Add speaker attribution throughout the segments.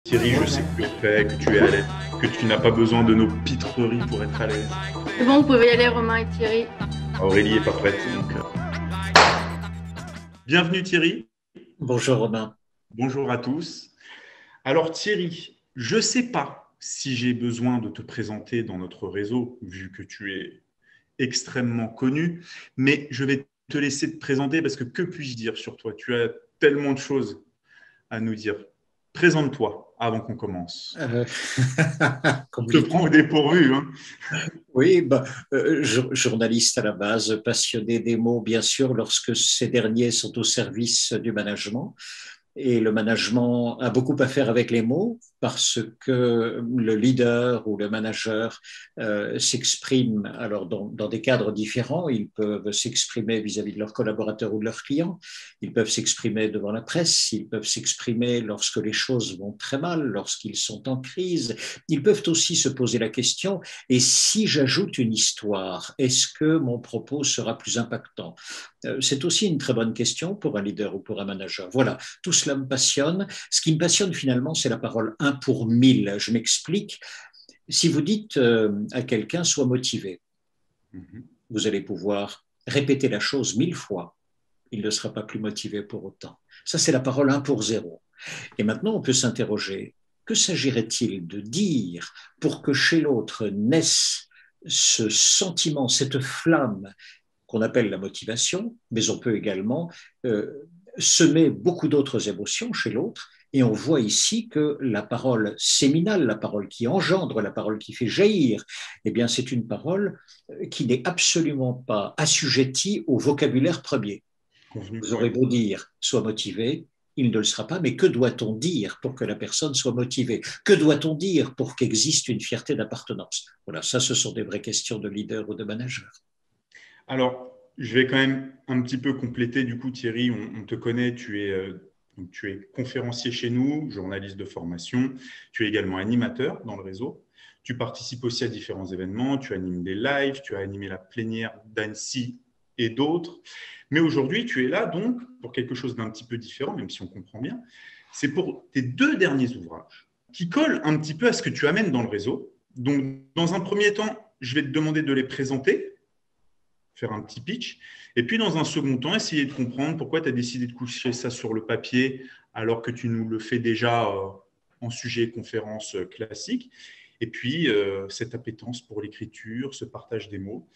Speaker 1: Thierry, je sais que tu es prêt, que tu es à l'aise, que tu n'as pas besoin de nos pitreries pour être à l'aise.
Speaker 2: C'est bon, vous pouvez y aller, Romain et Thierry.
Speaker 1: Aurélie est pas prête, donc. Bienvenue Thierry.
Speaker 3: Bonjour Romain.
Speaker 1: Bonjour à tous. Alors Thierry, je ne sais pas si j'ai besoin de te présenter dans notre réseau, vu que tu es extrêmement connu, mais je vais te laisser te présenter parce que puis-je dire sur toi? Tu as tellement de choses à nous dire. Présente-toi avant qu'on commence. Je te prends au dépourvu. Hein.
Speaker 3: Oui, journaliste à la base, passionné des mots, bien sûr, lorsque ces derniers sont au service du management. Et le management a beaucoup à faire avec les mots parce que le leader ou le manager s'exprime alors dans des cadres différents. Ils peuvent s'exprimer vis-à-vis de leurs collaborateurs ou de leurs clients. Ils peuvent s'exprimer devant la presse. Ils peuvent s'exprimer lorsque les choses vont très mal, lorsqu'ils sont en crise. Ils peuvent aussi se poser la question, et si j'ajoute une histoire, est-ce que mon propos sera plus impactant? C'est aussi une très bonne question pour un leader ou pour un manager. Voilà, tout cela me passionne. Ce qui me passionne finalement, c'est la parole un pour mille. Je m'explique. Si vous dites à quelqu'un, sois motivé, vous allez pouvoir répéter la chose 1000 fois. Il ne sera pas plus motivé pour autant. Ça, c'est la parole un pour zéro. Et maintenant, on peut s'interroger, que s'agirait-il de dire pour que chez l'autre naisse ce sentiment, cette flamme qu'on appelle la motivation, mais on peut également semer beaucoup d'autres émotions chez l'autre. Et on voit ici que la parole séminale, la parole qui engendre, la parole qui fait jaillir, eh bien, c'est une parole qui n'est absolument pas assujettie au vocabulaire premier. Vous aurez beau dire « sois motivé », il ne le sera pas, mais que doit-on dire pour que la personne soit motivée? Que doit-on dire pour qu'existe une fierté d'appartenance? Voilà, ça, ce sont des vraies questions de leader ou de manager.
Speaker 1: Alors, je vais quand même un petit peu compléter. Du coup, Thierry, on te connaît, tu es conférencier chez nous, journaliste de formation. Tu es également animateur dans le réseau. Tu participes aussi à différents événements. Tu animes des lives, tu as animé la plénière d'Annecy et d'autres. Mais aujourd'hui, tu es là donc pour quelque chose d'un petit peu différent, même si on comprend bien. C'est pour tes 2 derniers ouvrages qui collent un petit peu à ce que tu amènes dans le réseau. Donc, dans un premier temps, je vais te demander de les présenter, faire un petit pitch. Et puis, dans un second temps, essayer de comprendre pourquoi tu as décidé de coucher ça sur le papier alors que tu nous le fais déjà en sujet conférence classique. Et puis, cette appétence pour l'écriture, ce partage des mots.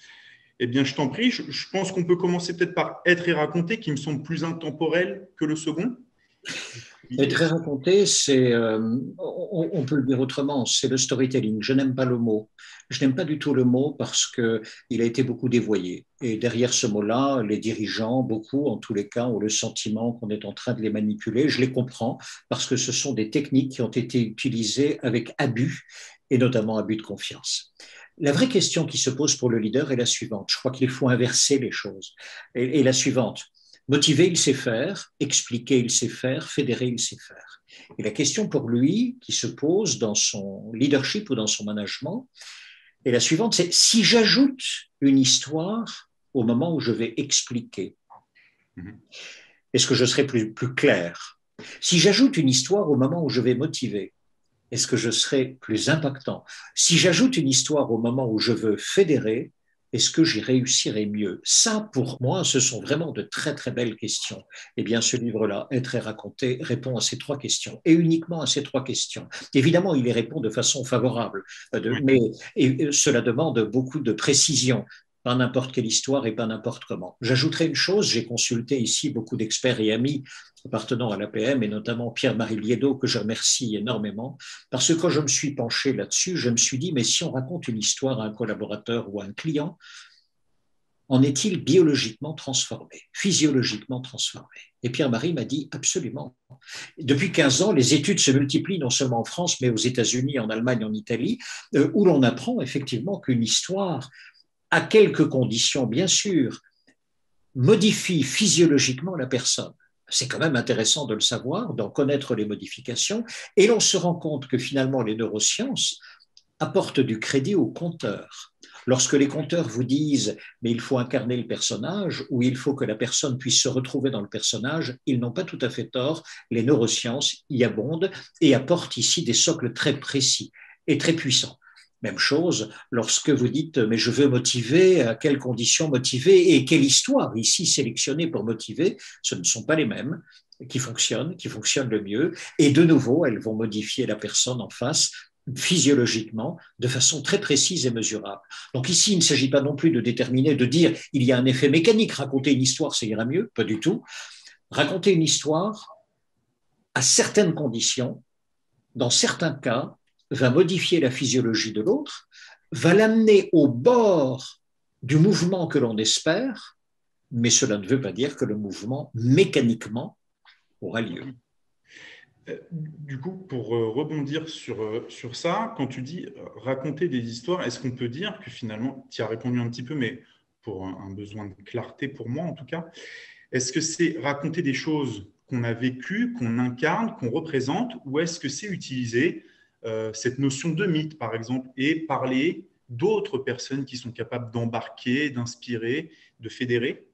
Speaker 1: Eh bien, je t'en prie, je pense qu'on peut commencer peut-être par Être et raconter, qui me semble plus intemporel que le second.
Speaker 3: Être et raconter, on peut le dire autrement, c'est le storytelling. Je n'aime pas le mot. Je n'aime pas du tout le mot parce qu'il a été beaucoup dévoyé. Et derrière ce mot-là, les dirigeants, beaucoup en tous les cas, ont le sentiment qu'on est en train de les manipuler. Je les comprends parce que ce sont des techniques qui ont été utilisées avec abus et notamment abus de confiance. La vraie question qui se pose pour le leader est la suivante. Je crois qu'il faut inverser les choses. Et la suivante. Motiver, il sait faire. Expliquer, il sait faire. Fédérer, il sait faire. Et la question pour lui qui se pose dans son leadership ou dans son management est la suivante, c'est si j'ajoute une histoire au moment où je vais expliquer, est-ce que je serai plus clair? Si j'ajoute une histoire au moment où je vais motiver, est-ce que je serai plus impactant? Si j'ajoute une histoire au moment où je veux fédérer, est-ce que j'y réussirai mieux? Ça, pour moi, ce sont vraiment de très, très belles questions. Eh bien, ce livre-là, Être et raconter, répond à ces 3 questions, et uniquement à ces 3 questions. Évidemment, il y répond de façon favorable, mais cela demande beaucoup de précision. Pas n'importe quelle histoire et pas n'importe comment. J'ajouterai une chose, j'ai consulté ici beaucoup d'experts et amis appartenant à l'APM, et notamment Pierre-Marie Liédot, que je remercie énormément, parce que quand je me suis penché là-dessus, je me suis dit, mais si on raconte une histoire à un collaborateur ou à un client, en est-il biologiquement transformé, physiologiquement transformé? Et Pierre-Marie m'a dit absolument. Depuis 15 ans, les études se multiplient non seulement en France, mais aux États-Unis, en Allemagne, en Italie, où l'on apprend effectivement qu'une histoire, à quelques conditions bien sûr, modifie physiologiquement la personne. C'est quand même intéressant de le savoir, d'en connaître les modifications, et l'on se rend compte que finalement les neurosciences apportent du crédit au conteur. Lorsque les conteurs vous disent « mais il faut incarner le personnage » ou « il faut que la personne puisse se retrouver dans le personnage », ils n'ont pas tout à fait tort. Les neurosciences y abondent et apportent ici des socles très précis et très puissants. Même chose lorsque vous dites « mais je veux motiver, à quelles conditions motiver et quelle histoire ici sélectionner pour motiver ?» Ce ne sont pas les mêmes qui fonctionnent le mieux. Et de nouveau, elles vont modifier la personne en face physiologiquement de façon très précise et mesurable. Donc ici, il ne s'agit pas non plus de déterminer, de dire il y a un effet mécanique, raconter une histoire, ça ira mieux, pas du tout. Raconter une histoire à certaines conditions, dans certains cas, va modifier la physiologie de l'autre, va l'amener au bord du mouvement que l'on espère, mais cela ne veut pas dire que le mouvement mécaniquement aura lieu.
Speaker 1: Du coup, pour rebondir sur ça, quand tu dis raconter des histoires, est-ce qu'on peut dire que finalement, tu y as répondu un petit peu, mais pour un besoin de clarté pour moi en tout cas, est-ce que c'est raconter des choses qu'on a vécues, qu'on incarne, qu'on représente, ou est-ce que c'est utiliser cette notion de mythe, par exemple, et parler d'autres personnes qui sont capables d'embarquer, d'inspirer, de fédérer?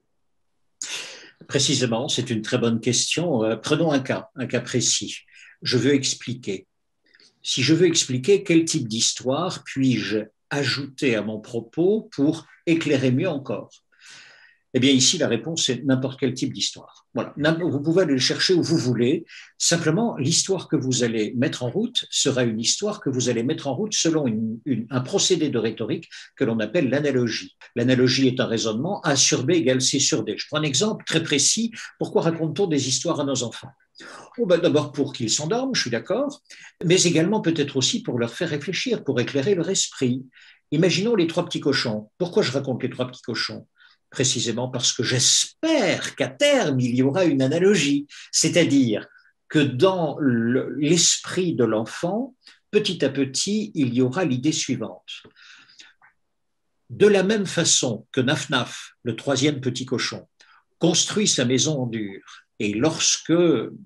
Speaker 3: Précisément, c'est une très bonne question. Prenons un cas précis. Je veux expliquer. Si je veux expliquer quel type d'histoire puis-je ajouter à mon propos pour éclairer mieux encore? Eh bien, ici, la réponse est n'importe quel type d'histoire. Voilà. Vous pouvez aller le chercher où vous voulez. Simplement, l'histoire que vous allez mettre en route sera une histoire que vous allez mettre en route selon un procédé de rhétorique que l'on appelle l'analogie. L'analogie est un raisonnement A sur B égale C sur D. Je prends un exemple très précis. Pourquoi raconte-t-on des histoires à nos enfants? D'abord pour qu'ils s'endorment, je suis d'accord, mais également peut-être aussi pour leur faire réfléchir, pour éclairer leur esprit. Imaginons les trois petits cochons. Pourquoi je raconte les trois petits cochons? Précisément parce que j'espère qu'à terme, il y aura une analogie, c'est-à-dire que dans l'esprit de l'enfant, petit à petit, il y aura l'idée suivante. De la même façon que Naf Naf, le troisième petit cochon, construit sa maison en dur, et lorsque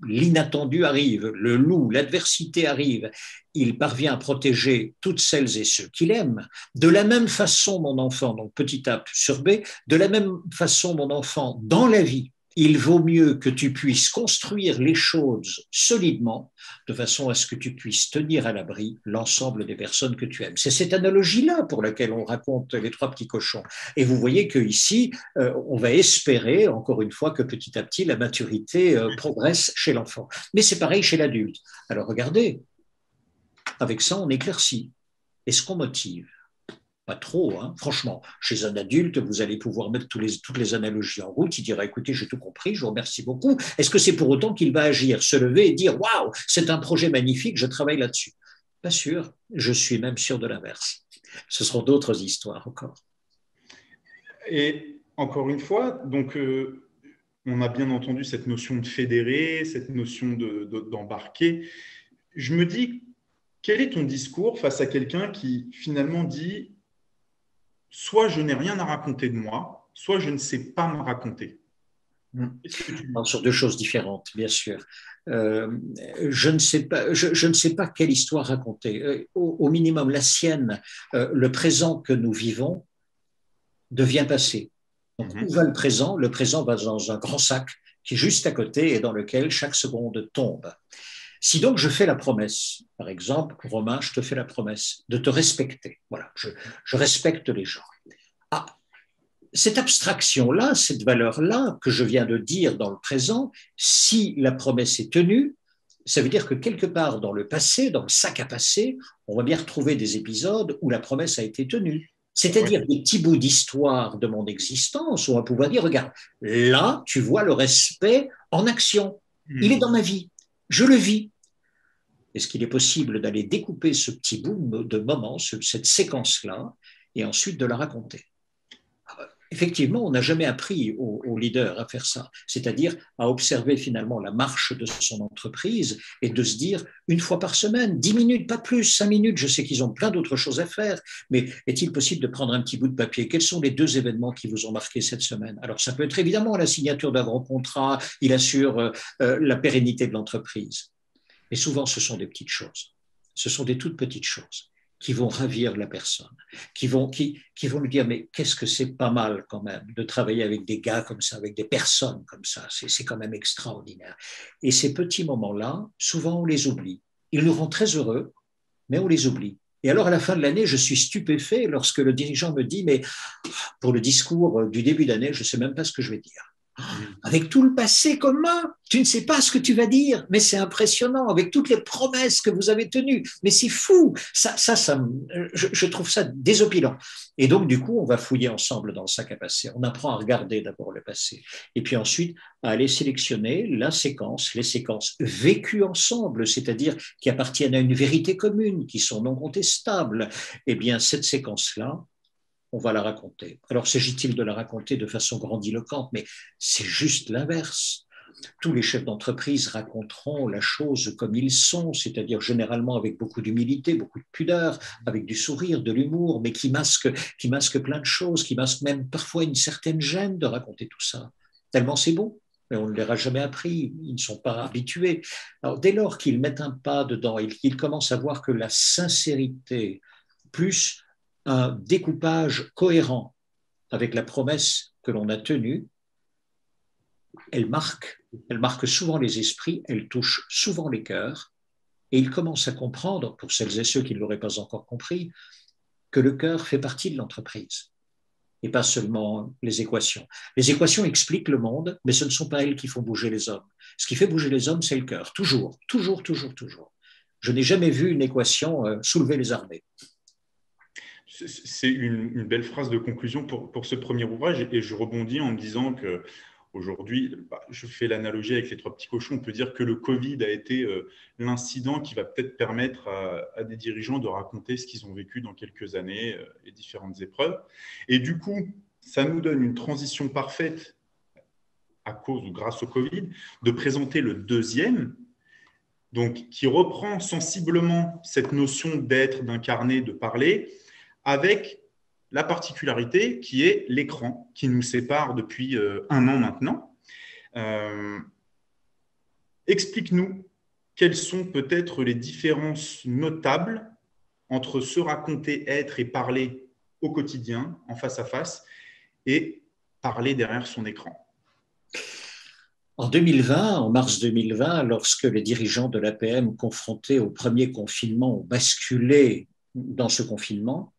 Speaker 3: l'inattendu arrive, le loup, l'adversité arrive, il parvient à protéger toutes celles et ceux qu'il aime. De la même façon, mon enfant, donc petit A sur B, de la même façon, mon enfant, dans la vie, il vaut mieux que tu puisses construire les choses solidement, de façon à ce que tu puisses tenir à l'abri l'ensemble des personnes que tu aimes. C'est cette analogie-là pour laquelle on raconte les trois petits cochons. Et vous voyez qu'ici, on va espérer, encore une fois, que petit à petit, la maturité progresse chez l'enfant. Mais c'est pareil chez l'adulte. Alors regardez, avec ça, on éclaircit. Est-ce qu'on motive? Pas trop, hein. Franchement. Chez un adulte, vous allez pouvoir mettre toutes les analogies en route. Il dira, écoutez, j'ai tout compris, je vous remercie beaucoup. Est-ce que c'est pour autant qu'il va agir, se lever et dire, waouh, c'est un projet magnifique, je travaille là-dessus? Pas sûr. Je suis même sûr de l'inverse. Ce seront d'autres histoires encore.
Speaker 1: Et encore une fois, donc, on a bien entendu cette notion de fédérer, cette notion d'embarquer. Je me dis, quel est ton discours face à quelqu'un qui finalement dit soit je n'ai rien à raconter de moi, soit je ne sais pas me raconter?
Speaker 3: Alors, sur deux choses différentes, bien sûr. Je ne sais pas quelle histoire raconter. Au minimum, la sienne, le présent que nous vivons devient passé. Donc, où va le présent? Le présent va dans un grand sac qui est juste à côté et dans lequel chaque seconde tombe. Si donc je fais la promesse, par exemple, Romain, je te fais la promesse de te respecter. Voilà, je respecte les gens. Ah, cette abstraction-là, cette valeur-là que je viens de dire dans le présent, si la promesse est tenue, ça veut dire que quelque part dans le passé, dans le sac à passer, on va bien retrouver des épisodes où la promesse a été tenue. C'est-à-dire des petits bouts d'histoire de mon existence où on va pouvoir dire, regarde, là, tu vois le respect en action. Il est dans ma vie. Je le vis. Est-ce qu'il est possible d'aller découper ce petit bout de moment, cette séquence-là, et ensuite de la raconter? Effectivement, on n'a jamais appris aux leaders à faire ça, c'est-à-dire à observer finalement la marche de son entreprise et de se dire une fois par semaine, 10 minutes, pas plus, 5 minutes, je sais qu'ils ont plein d'autres choses à faire, mais est-il possible de prendre un petit bout de papier? Quels sont les 2 événements qui vous ont marqué cette semaine? Alors ça peut être évidemment la signature d'un grand contrat, il assure la pérennité de l'entreprise. Mais souvent, ce sont des petites choses. Ce sont des toutes petites choses. qui vont ravir la personne, qui vont lui dire, mais qu'est-ce que c'est pas mal quand même de travailler avec des gars comme ça, avec des personnes comme ça, c'est quand même extraordinaire. Et ces petits moments-là, souvent on les oublie. Ils nous rendent très heureux, mais on les oublie. Et alors, à la fin de l'année, je suis stupéfait lorsque le dirigeant me dit, mais pour le discours du début d'année, je ne sais même pas ce que je vais dire. Avec tout le passé commun, tu ne sais pas ce que tu vas dire, mais c'est impressionnant, avec toutes les promesses que vous avez tenues, mais c'est fou, je trouve ça désopilant. Et donc, du coup, on va fouiller ensemble dans le sac à passé, on apprend à regarder d'abord le passé, et puis ensuite à aller sélectionner les séquences vécues ensemble, c'est-à-dire qui appartiennent à une vérité commune, qui sont non contestables. Eh bien, cette séquence-là, on va la raconter. Alors, s'agit-il de la raconter de façon grandiloquente, mais c'est juste l'inverse. Tous les chefs d'entreprise raconteront la chose comme ils sont, c'est-à-dire généralement avec beaucoup d'humilité, beaucoup de pudeur, avec du sourire, de l'humour, mais qui masque plein de choses, qui masque même parfois une certaine gêne de raconter tout ça. Tellement c'est beau, mais on ne leur a jamais appris, ils ne sont pas habitués. Alors, dès lors qu'ils mettent un pas dedans et qu'ils commencent à voir que la sincérité, plus un découpage cohérent avec la promesse que l'on a tenue, elle marque souvent les esprits, elle touche souvent les cœurs, et ils commencent à comprendre, pour celles et ceux qui ne l'auraient pas encore compris, que le cœur fait partie de l'entreprise, et pas seulement les équations. Les équations expliquent le monde, mais ce ne sont pas elles qui font bouger les hommes. Ce qui fait bouger les hommes, c'est le cœur, toujours, toujours, toujours, toujours. Je n'ai jamais vu une équation soulever les armées.
Speaker 1: C'est une belle phrase de conclusion pour ce premier ouvrage, et je rebondis en me disant que aujourd'hui, je fais l'analogie avec les trois petits cochons, on peut dire que le Covid a été l'incident qui va peut-être permettre à des dirigeants de raconter ce qu'ils ont vécu dans quelques années, les différentes épreuves. Et du coup, ça nous donne une transition parfaite à cause ou grâce au Covid, de présenter le deuxième, donc qui reprend sensiblement cette notion d'être, d'incarner, de parler, avec la particularité qui est l'écran qui nous sépare depuis 1 an maintenant. Explique-nous quelles sont peut-être les différences notables entre se raconter, être et parler au quotidien, en face à face, et parler derrière son écran.
Speaker 3: En 2020, en mars 2020, lorsque les dirigeants de l'APM confrontés au premier confinement ont basculé dans ce confinement,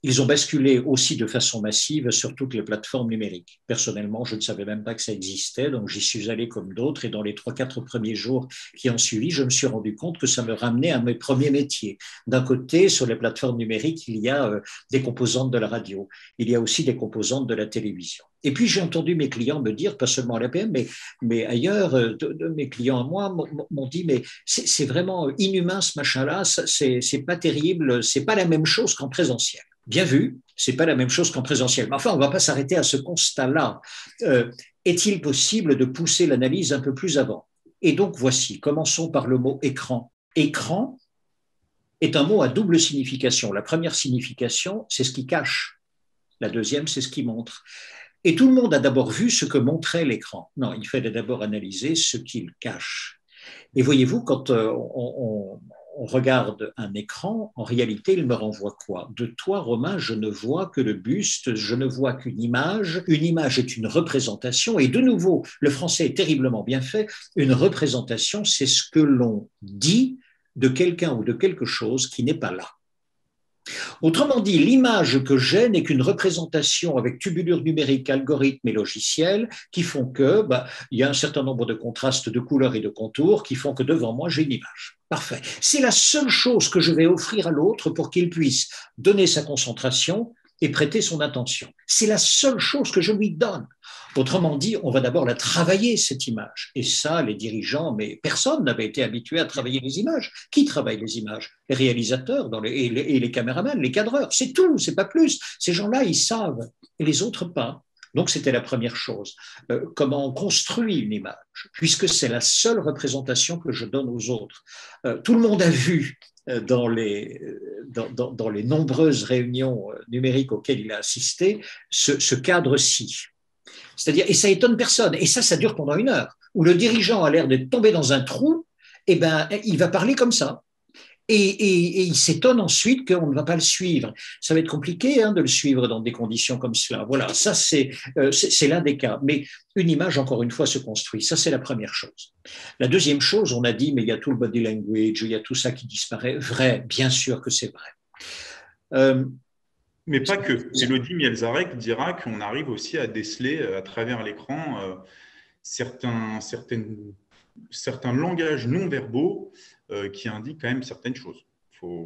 Speaker 3: ils ont basculé aussi de façon massive sur toutes les plateformes numériques. Personnellement, je ne savais même pas que ça existait, donc j'y suis allé comme d'autres, et dans les 3-4 premiers jours qui ont suivi, je me suis rendu compte que ça me ramenait à mes premiers métiers. D'un côté, sur les plateformes numériques, il y a des composantes de la radio, il y a aussi des composantes de la télévision. Et puis j'ai entendu mes clients me dire, pas seulement à l'APM, mais ailleurs, de mes clients à moi m'ont dit, mais c'est vraiment inhumain ce machin-là, c'est pas terrible, c'est pas la même chose qu'en présentiel. Bien vu, ce n'est pas la même chose qu'en présentiel. Mais enfin, on ne va pas s'arrêter à ce constat-là. Est-il possible de pousser l'analyse un peu plus avant? Et donc, voici, commençons par le mot écran. Écran est un mot à double signification. La première signification, c'est ce qui cache. La deuxième, c'est ce qui montre. Et tout le monde a d'abord vu ce que montrait l'écran. Non, il fallait d'abord analyser ce qu'il cache. Et voyez-vous, quand on regarde un écran, en réalité, il me renvoie quoi? De toi, Romain, je ne vois que le buste, je ne vois qu'une image. Une image est une représentation. Et de nouveau, le français est terriblement bien fait. Une représentation, c'est ce que l'on dit de quelqu'un ou de quelque chose qui n'est pas là. Autrement dit, l'image que j'ai n'est qu'une représentation avec tubulure numérique, algorithme et logiciel qui font que, il y a un certain nombre de contrastes de couleurs et de contours qui font que devant moi, j'ai une image. Parfait. C'est la seule chose que je vais offrir à l'autre pour qu'il puisse donner sa concentration et prêter son attention. C'est la seule chose que je lui donne. Autrement dit, on va d'abord la travailler, cette image. Et ça, les dirigeants, mais personne n'avait été habitué à travailler les images. Qui travaille les images? Les réalisateurs et les caméramans, les cadreurs. C'est tout, c'est pas plus. Ces gens-là, ils savent, et les autres pas. Donc, c'était la première chose. Comment on construit une image, puisque c'est la seule représentation que je donne aux autres. Tout le monde a vu dans les nombreuses réunions numériques auxquelles il a assisté ce cadre-ci. C'est-à-dire, et ça étonne personne. Et ça dure pendant 1 heure, où le dirigeant a l'air de tomber dans un trou, et il va parler comme ça. Et il s'étonne ensuite qu'on ne va pas le suivre. Ça va être compliqué de le suivre dans des conditions comme cela. Voilà, ça c'est l'un des cas. Mais une image, encore une fois, se construit. Ça, c'est la première chose. La deuxième chose, on a dit, mais il y a tout le body language, il y a tout ça qui disparaît. Vrai, bien sûr que c'est vrai.
Speaker 1: Mais pas que. Elodie Mielzarek dira qu'on arrive aussi à déceler à travers l'écran certains langages non verbaux qui indiquent quand même certaines choses.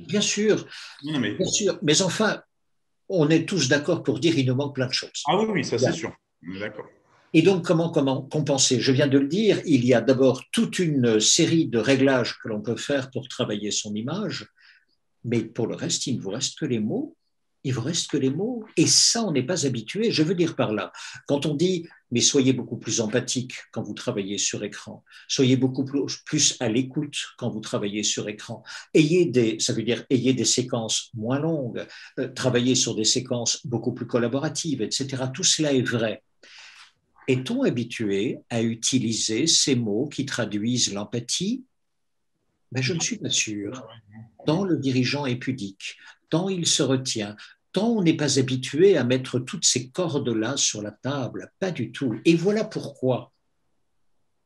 Speaker 3: Bien sûr,
Speaker 1: non, mais...
Speaker 3: bien sûr. Mais enfin, on est tous d'accord pour dire qu'il nous manque plein de choses.
Speaker 1: Ah oui, oui, ça c'est sûr. On est d'accord.
Speaker 3: Et donc, comment compenser? Je viens de le dire, il y a d'abord toute une série de réglages que l'on peut faire pour travailler son image, mais pour le reste, il ne vous reste que les mots. Il vous reste que les mots. Et ça, on n'est pas habitué. Je veux dire par là, quand on dit, mais soyez beaucoup plus empathique quand vous travaillez sur écran, soyez beaucoup plus à l'écoute quand vous travaillez sur écran, ça veut dire ayez des séquences moins longues, travaillez sur des séquences beaucoup plus collaboratives, etc. Tout cela est vrai. Est-on habitué à utiliser ces mots qui traduisent l'empathie? Ben, je ne suis pas sûr. Tant le dirigeant est pudique, tant il se retient, tant on n'est pas habitué à mettre toutes ces cordes-là sur la table, pas du tout. Et voilà pourquoi,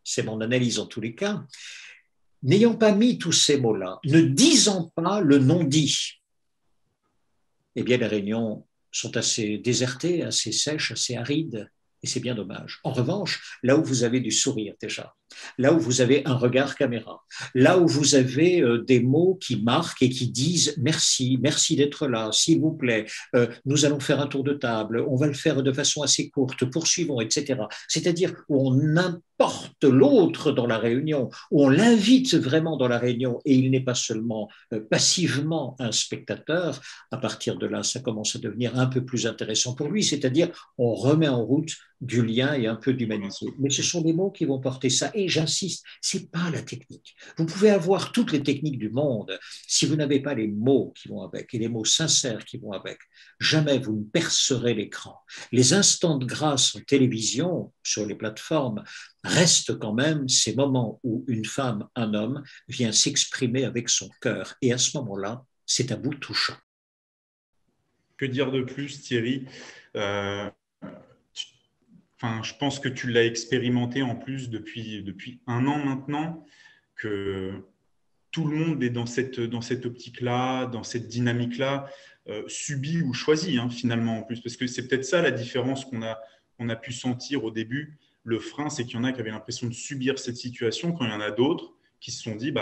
Speaker 3: c'est mon analyse en tous les cas, n'ayant pas mis tous ces mots-là, ne disant pas le non-dit, eh bien les réunions sont assez désertées, assez sèches, assez arides. Et c'est bien dommage. En revanche, là où vous avez du sourire déjà, là où vous avez un regard caméra, là où vous avez des mots qui marquent et qui disent merci, merci d'être là, s'il vous plaît, nous allons faire un tour de table, on va le faire de façon assez courte, poursuivons, etc. C'est-à-dire où on importe l'autre dans la réunion, où on l'invite vraiment dans la réunion et il n'est pas seulement passivement un spectateur. À partir de là, ça commence à devenir un peu plus intéressant pour lui, c'est-à-dire on remet en route du lien et un peu d'humanité. Mais ce sont des mots qui vont porter ça. Et j'insiste, c'est pas la technique. Vous pouvez avoir toutes les techniques du monde. Si vous n'avez pas les mots qui vont avec et les mots sincères qui vont avec, jamais vous ne percerez l'écran. Les instants de grâce en télévision, sur les plateformes, restent quand même ces moments où une femme, un homme, vient s'exprimer avec son cœur. Et à ce moment-là, c'est à bout touchant.
Speaker 1: Que dire de plus, Thierry? Je pense que tu l'as expérimenté en plus depuis un an maintenant, que tout le monde est dans cette optique-là, dans cette dynamique-là, subit ou choisit finalement en plus. Parce que c'est peut-être ça la différence qu'on a pu sentir au début. Le frein, c'est qu'il y en a qui avaient l'impression de subir cette situation, quand il y en a d'autres qui se sont dit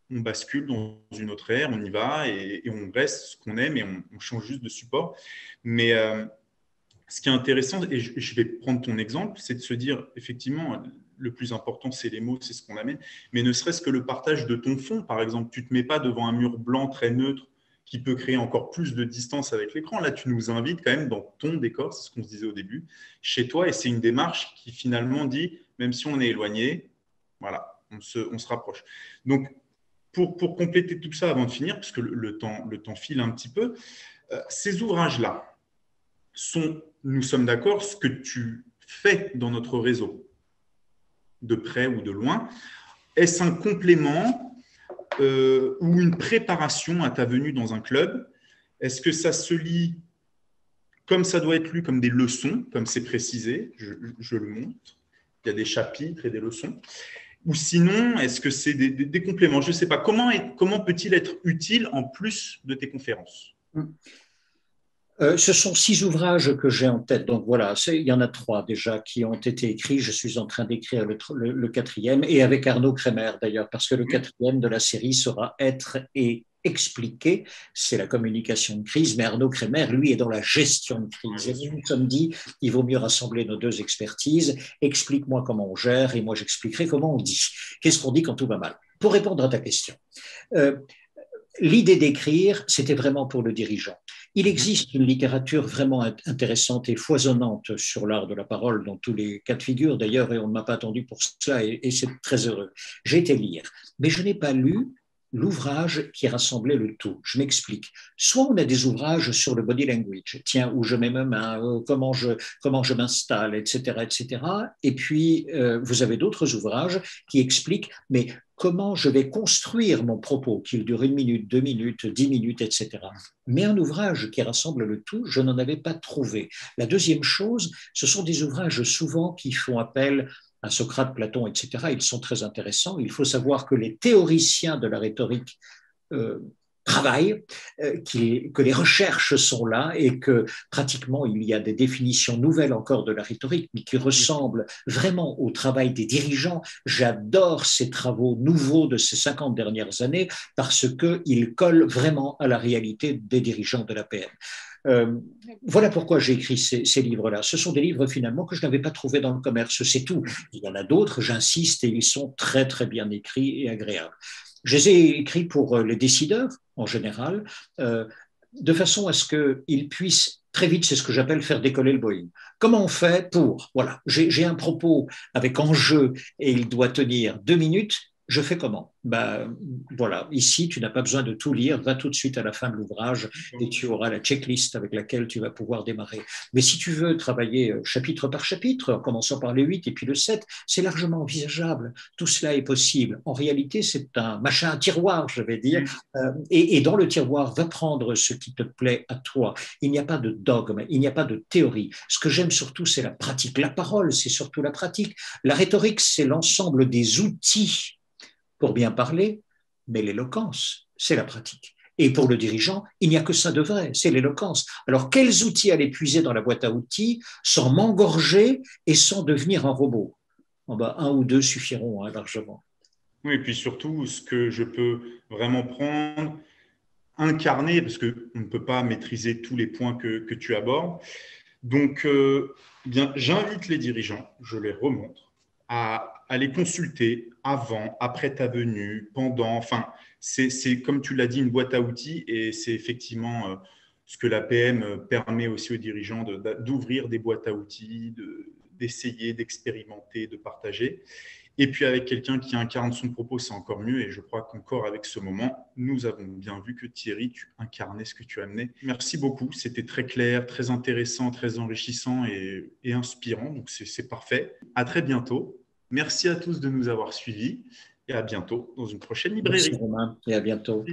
Speaker 1: on bascule dans une autre ère, on y va et on reste ce qu'on aime et on change juste de support. Mais ce qui est intéressant, et je vais prendre ton exemple, c'est de se dire, effectivement, le plus important, c'est les mots, c'est ce qu'on amène, mais ne serait-ce que le partage de ton fond, par exemple. Tu ne te mets pas devant un mur blanc très neutre qui peut créer encore plus de distance avec l'écran. Là, tu nous invites quand même dans ton décor, c'est ce qu'on se disait au début, chez toi, et c'est une démarche qui finalement dit, même si on est éloigné, voilà, on se rapproche. Donc, pour compléter tout ça avant de finir, parce que le temps file un petit peu, ces ouvrages-là, nous sommes d'accord, ce que tu fais dans notre réseau, de près ou de loin, est-ce un complément ou une préparation à ta venue dans un club? Est-ce que ça se lit comme ça doit être lu, comme des leçons, comme c'est précisé, je le montre, il y a des chapitres et des leçons, ou sinon, est-ce que c'est des compléments? Je ne sais pas. Comment peut-il être utile en plus de tes conférences?
Speaker 3: Ce sont 6 ouvrages que j'ai en tête. Donc voilà, il y en a 3 déjà qui ont été écrits. Je suis en train d'écrire le quatrième, et avec Arnaud Kremer d'ailleurs, parce que le quatrième de la série sera Être et expliquer. C'est la communication de crise, mais Arnaud Kremer, lui, est dans la gestion de crise. Et nous nous sommes dit, il vaut mieux rassembler nos 2 expertises. Explique-moi comment on gère et moi j'expliquerai comment on dit. Qu'est-ce qu'on dit quand tout va mal? Pour répondre à ta question, l'idée d'écrire, c'était vraiment pour le dirigeant. Il existe une littérature vraiment intéressante et foisonnante sur l'art de la parole, dans tous les cas de figure d'ailleurs, et on ne m'a pas attendu pour cela, et c'est très heureux. J'ai été lire, mais je n'ai pas lu l'ouvrage qui rassemblait le tout. Je m'explique. Soit on a des ouvrages sur le body language, tiens, où je mets même comment je m'installe, etc., etc. Et puis, vous avez d'autres ouvrages qui expliquent, mais comment je vais construire mon propos, qu'il dure 1 minute, 2 minutes, 10 minutes, etc. Mais un ouvrage qui rassemble le tout, je n'en avais pas trouvé. La deuxième chose, ce sont des ouvrages souvent qui font appel à Socrate, Platon, etc. Ils sont très intéressants. Il faut savoir que les théoriciens de la rhétorique euh, travaillent, que les recherches sont là et que pratiquement il y a des définitions nouvelles encore de la rhétorique, mais qui ressemblent vraiment au travail des dirigeants. J'adore ces travaux nouveaux de ces 50 dernières années parce qu'ils collent vraiment à la réalité des dirigeants de la PM. Voilà pourquoi j'ai écrit ces livres-là. Ce sont des livres finalement que je n'avais pas trouvés dans le commerce, c'est tout. Il y en a d'autres, j'insiste, et ils sont très très bien écrits et agréables. Je les ai écrits pour les décideurs en général, de façon à ce qu'ils puissent très vite, c'est ce que j'appelle faire décoller le Boeing. Comment on fait pour, voilà, j'ai un propos avec enjeu et il doit tenir 2 minutes, je fais comment? Ben, voilà, ici, tu n'as pas besoin de tout lire, va tout de suite à la fin de l'ouvrage et tu auras la checklist avec laquelle tu vas pouvoir démarrer. Mais si tu veux travailler chapitre par chapitre, en commençant par le 8 et puis le 7, c'est largement envisageable. Tout cela est possible. En réalité, c'est un machin, un tiroir, je vais dire. Et dans le tiroir, va prendre ce qui te plaît à toi. Il n'y a pas de dogme, il n'y a pas de théorie. Ce que j'aime surtout, c'est la pratique. La parole, c'est surtout la pratique. La rhétorique, c'est l'ensemble des outils pour bien parler, mais l'éloquence, c'est la pratique. Et pour le dirigeant, il n'y a que ça de vrai, c'est l'éloquence. Alors, quels outils aller puiser dans la boîte à outils sans m'engorger et sans devenir un robot? Oh ben, 1 ou 2 suffiront largement.
Speaker 1: Oui, et puis surtout, ce que je peux vraiment prendre, incarner, parce qu'on ne peut pas maîtriser tous les points que tu abordes. Donc, bien, j'invite les dirigeants, je les remontre, à les consulter avant, après ta venue, pendant. Enfin, c'est comme tu l'as dit, une boîte à outils et c'est effectivement ce que la PM permet aussi aux dirigeants d'ouvrir des boîtes à outils, d'essayer, d'expérimenter, de partager. Et puis avec quelqu'un qui incarne son propos, c'est encore mieux. Et je crois qu'encore avec ce moment, nous avons bien vu que Thierry, tu incarnais ce que tu amenais. Merci beaucoup. C'était très clair, très intéressant, très enrichissant et inspirant. Donc c'est parfait. À très bientôt. Merci à tous de nous avoir suivis et à bientôt dans une prochaine librairie.
Speaker 3: Merci Romain et à bientôt.